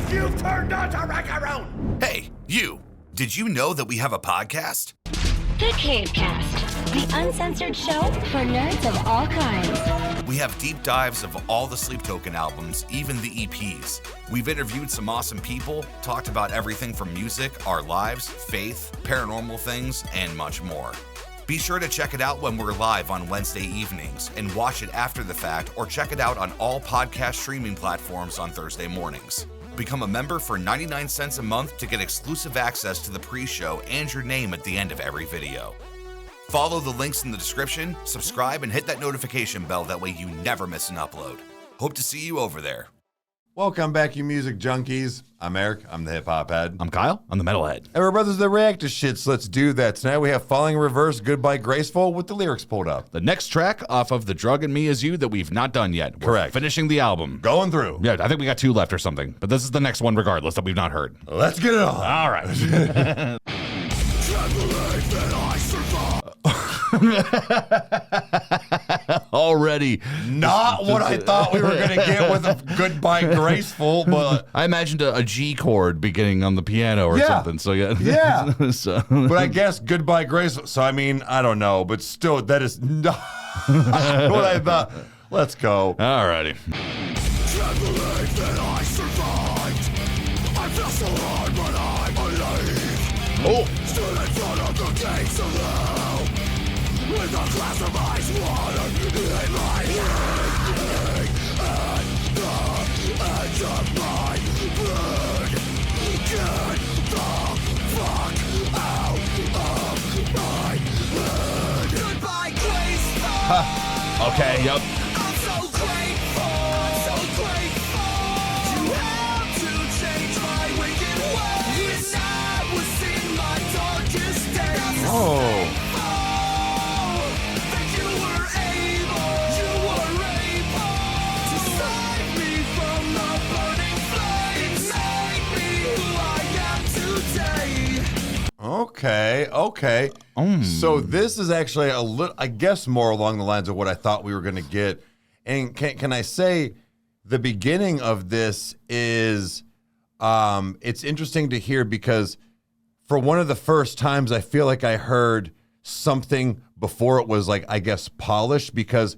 You've turned on to Rykerroad! Hey, you! Did you know that we have a podcast? The Cavecast, the uncensored show for nerds of all kinds. We have deep dives of all the Sleep Token albums, even the EPs. We've interviewed some awesome people, talked about everything from music, our lives, faith, paranormal things, and much more. Be sure to check it out when we're live on Wednesday evenings and watch it after the fact, or check it out on all podcast streaming platforms on Thursday mornings. Become a member for 99 cents a month to get exclusive access to the pre-show and your name at the end of every video. Follow the links in the description, subscribe, and hit that notification bell. That way you never miss an upload. Hope to see you over there. Welcome back, you music junkies. I'm Eric. I'm the hip hop head. I'm Kyle. I'm the metal head. And we're brothers that react to shit, so let's do that. Tonight we have Falling in Reverse, Goodbye Graceful, with the lyrics pulled up. The next track off of The Drug and Me Is You that we've not done yet. We're Correct. finishing the album. Going through. Yeah, I think we got 2 left or something. But this is the next one regardless that we've not heard. Let's get it on. All right. Already. Not what I thought we were going to get with a Goodbye Graceful, but I imagined a G chord beginning on the piano or something. So yeah. Yeah. So. But I guess Goodbye Graceful. So I mean, I don't know, but still, that is not what I thought. Let's go. All righty. Can't believe that I survived. I feel so hard, but I'm alive. Oh. Stood in front of the gates of hell, with a glass of ice water in my hand, and the edge of my blood. Get the fuck out of my head. Goodbye, Graceful. Okay, yep. I'm so grateful. I'm so grateful. You had to change my wicked ways. I was in my darkest days. Oh. That you were able to save me from the burning flames. Make me who I am today. Okay. So this is actually a little, I guess, more along the lines of what I thought we were going to get. And can I say the beginning of this is, it's interesting to hear because for one of the first times I feel like I heard something before it was like, I guess, polished, because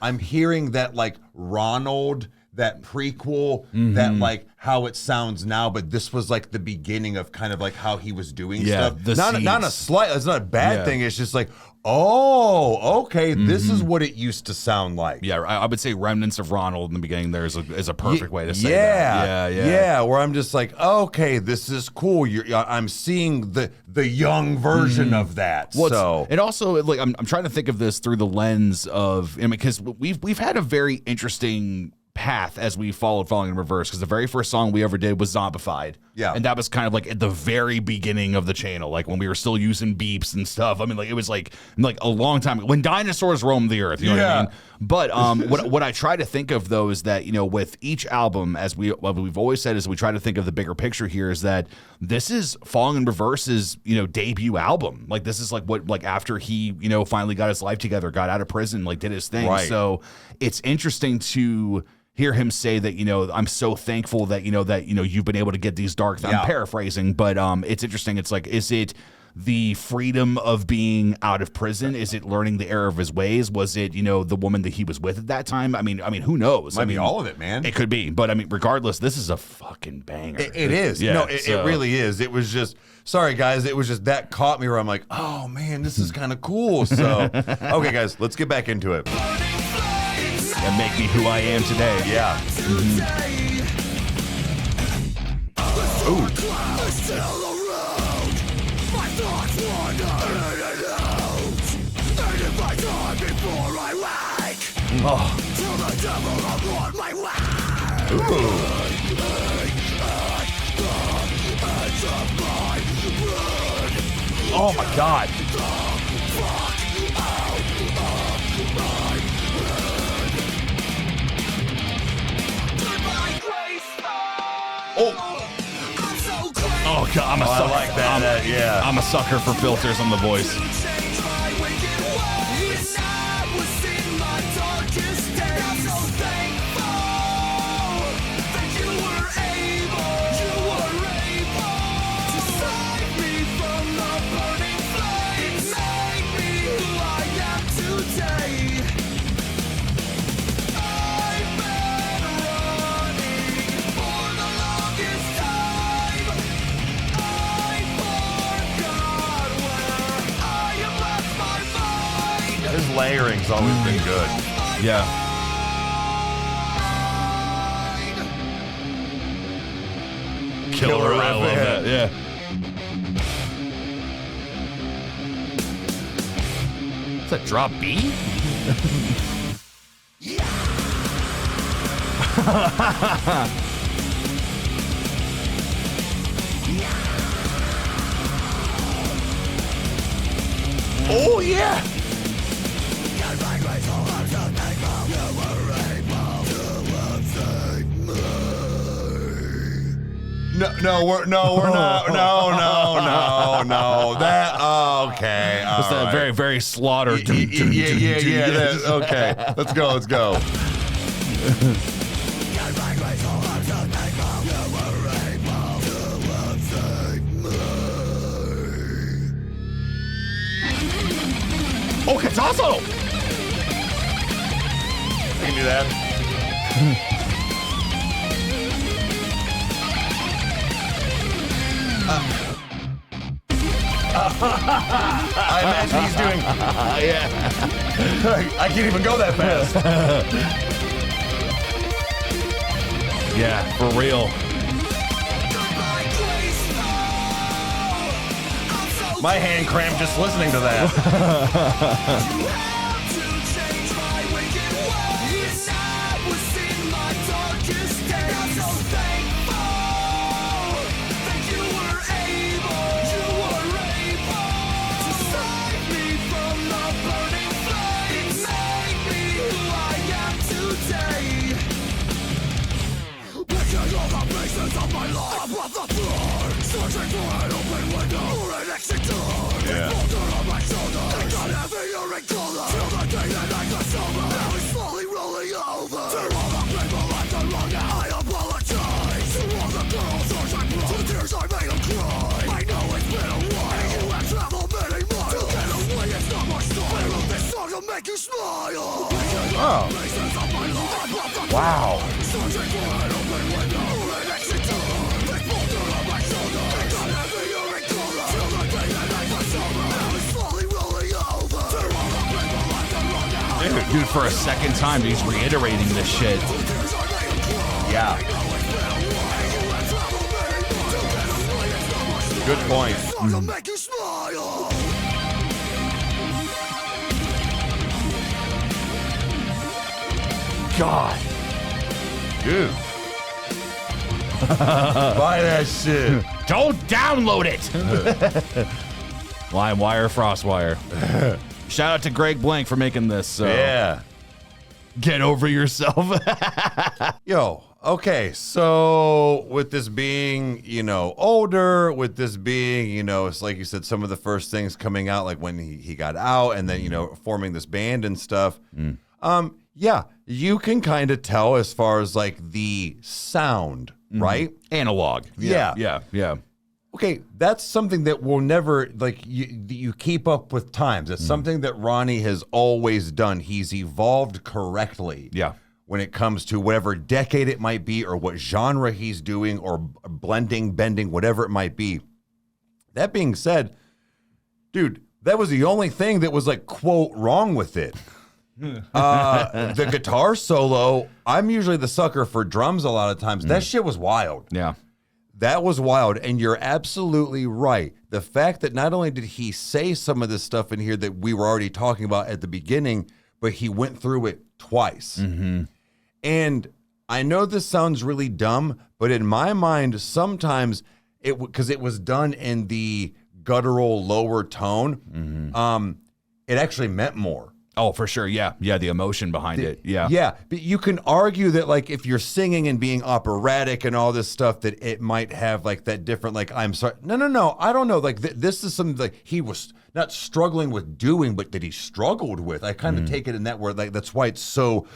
I'm hearing that like Ronald, that prequel, that like how it sounds now, but this was like the beginning of kind of like how he was doing stuff. the Not a slight, it's not a bad thing. It's just like, oh, okay, this is what it used to sound like. Yeah, I would say remnants of Ronald in the beginning there is a perfect way to say that. Yeah, where I'm just like, okay, this is cool. I'm seeing the young version of that. Well, so and also like I'm trying to think of this through the lens of, I mean, because we've had a very interesting path as we followed Falling in Reverse, because the very first song we ever did was Zombified. Yeah. And that was kind of like at the very beginning of the channel, like when we were still using beeps and stuff. I mean, like it was like a long time when dinosaurs roamed the earth, you know what I mean? But what I try to think of though is that, you know, with each album, as what we've always said is we try to think of the bigger picture here, is that this is Falling in Reverse's, you know, debut album. Like this is like what, like after he, you know, finally got his life together, got out of prison, like did his thing. Right. So it's interesting to hear him say that, you know, I'm so thankful that, you know, you've been able to get these dark, I'm paraphrasing, but it's interesting. It's like, is it the freedom of being out of prison? Is it learning the error of his ways? Was it, you know, the woman that he was with at that time? I mean, who knows? Might be all of it, man. It could be, but I mean, regardless, this is a fucking banger. It is. Yeah, no, it really is. It was just, sorry guys, it was just that caught me where I'm like, oh man, this is kind of cool. So, okay guys, let's get back into it. And make me who I am today. Yeah. Oh my God. Oh God, I'm a sucker. I like that. Yeah. I'm a sucker for filters on the voice. So thankful that you were layering's always been good. Yeah. Killer, I love that. Yeah. Is that drop B? Oh yeah. No, we're not. No. That okay. It's that right. very, very slaughter. Yeah. Okay, let's go. Oh, Katazo! I can do that. I imagine he's doing. Yeah. I can't even go that fast. Yeah, for real. My hand cramped just listening to that. Oh. Wow. Dude, for a second time, he's reiterating this shit. Yeah. Good point. God. Dude. Buy that shit. Don't download it. LimeWire, FrostWire. Shout out to Greg Blank for making this. So. Yeah. Get over yourself. Yo, okay, so with this being, older, with this being, it's like you said, some of the first things coming out, like when he got out and then, forming this band and stuff. Yeah, you can kind of tell as far as like the sound, right? Analog. Yeah. Okay, that's something that will never, like, you keep up with times. It's something that Ronnie has always done. He's evolved correctly. Yeah. When it comes to whatever decade it might be or what genre he's doing or blending, bending, whatever it might be. That being said, dude, that was the only thing that was, like, quote, wrong with it. The guitar solo, I'm usually the sucker for drums a lot of times. That shit was wild. Yeah. That was wild, and you're absolutely right. The fact that not only did he say some of this stuff in here that we were already talking about at the beginning, but he went through it twice. And I know this sounds really dumb, but in my mind, sometimes because it was done in the guttural lower tone, it actually meant more. Oh, for sure. Yeah. The emotion behind it. Yeah. Yeah. But you can argue that, like, if you're singing and being operatic and all this stuff, that it might have like that different, like, I'm sorry. No. I don't know. Like, this is something like he was not struggling with doing, but that he struggled with. I kind of take it in that word. Like, that's why it's so,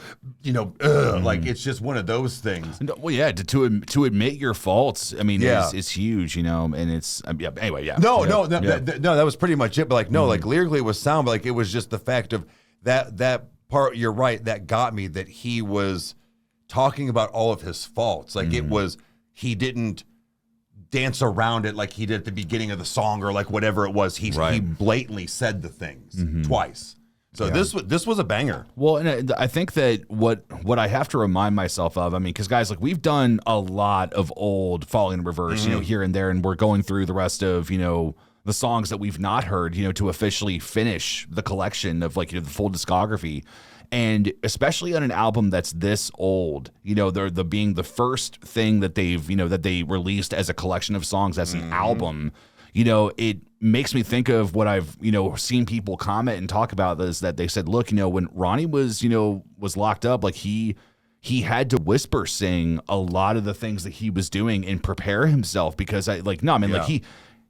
like, it's just one of those things. Well, yeah. To admit your faults, I mean, it's huge, and it's, anyway, yeah. No, that was pretty much it. But like, no, like lyrically it was sound, but like, it was just the fact of, that part, you're right, that got me, that he was talking about all of his faults. Like it was, he didn't dance around it like he did at the beginning of the song or like whatever it was. He blatantly said the things twice. So this was a banger. Well, and I think that what I have to remind myself of, I mean, because guys, like we've done a lot of old Falling in Reverse, here and there, and we're going through the rest of, the songs that we've not heard, to officially finish the collection of like, the full discography. And especially on an album that's this old, the being the first thing that they've, that they released as a collection of songs as an album, it makes me think of what I've, seen people comment and talk about is that they said, look, when Ronnie was locked up, like he had to whisper sing a lot of the things that he was doing and prepare himself because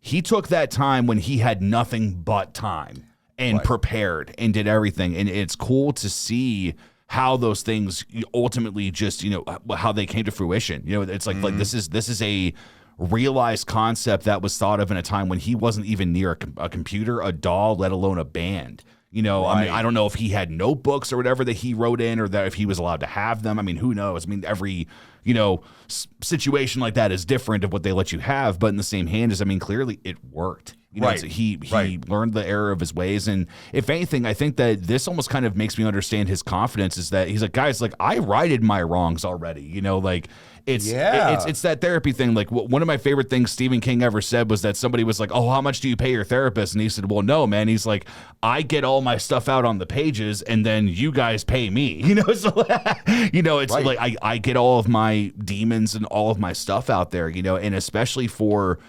he took that time when he had nothing but time and prepared and did everything. And it's cool to see how those things ultimately just, how they came to fruition. It's like this is a realized concept that was thought of in a time when he wasn't even near a computer, a DAW, let alone a band. I mean, I don't know if he had notebooks or whatever that he wrote in or that if he was allowed to have them. I mean, who knows? I mean, every, situation like that is different of what they let you have. But in the same hand is, I mean, clearly it worked. He learned the error of his ways. And if anything, I think that this almost kind of makes me understand his confidence is that he's like, guys, like I righted my wrongs already, it's that therapy thing. Like one of my favorite things Stephen King ever said was that somebody was like, oh, how much do you pay your therapist? And he said, well, no, man. He's like, I get all my stuff out on the pages and then you guys pay me, so, it's like, I get all of my demons and all of my stuff out there, and especially for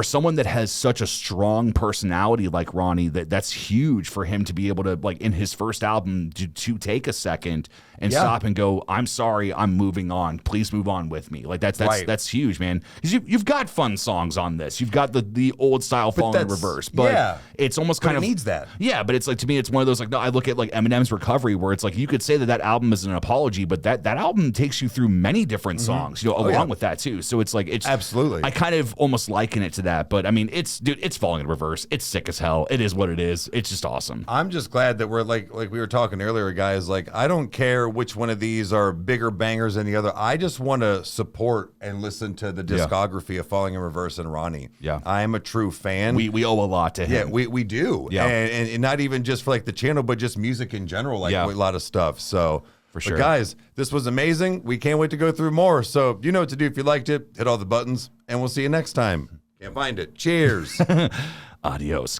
someone that has such a strong personality like Ronnie, that's huge for him to be able to, like, in his first album, to take a second and stop and go, I'm sorry, I'm moving on. Please move on with me. Like, that's huge, man. You've got fun songs on this. You've got the old style Falling in Reverse, but it's almost kind of needs that. Yeah, but it's like, to me, it's one of those, like, no, I look at like Eminem's Recovery, where it's like you could say that album is an apology, but that album takes you through many different songs, along with that too. So it's like absolutely. I kind of almost liken it to that, but I mean, it's Falling in Reverse. It's sick as hell. It is what it is. It's just awesome. I'm just glad that we're like we were talking earlier, guys. Like, I don't care which one of these are bigger bangers than the other. I just want to support and listen to the discography of Falling in Reverse and Ronnie. Yeah, I am a true fan. We owe a lot to him. Yeah, we do. Yeah, and not even just for like the channel, but just music in general. Like a lot of stuff. So. For sure. But guys, this was amazing. We can't wait to go through more. So you know what to do if you liked it. Hit all the buttons, and we'll see you next time. Can't find it. Cheers. Adios.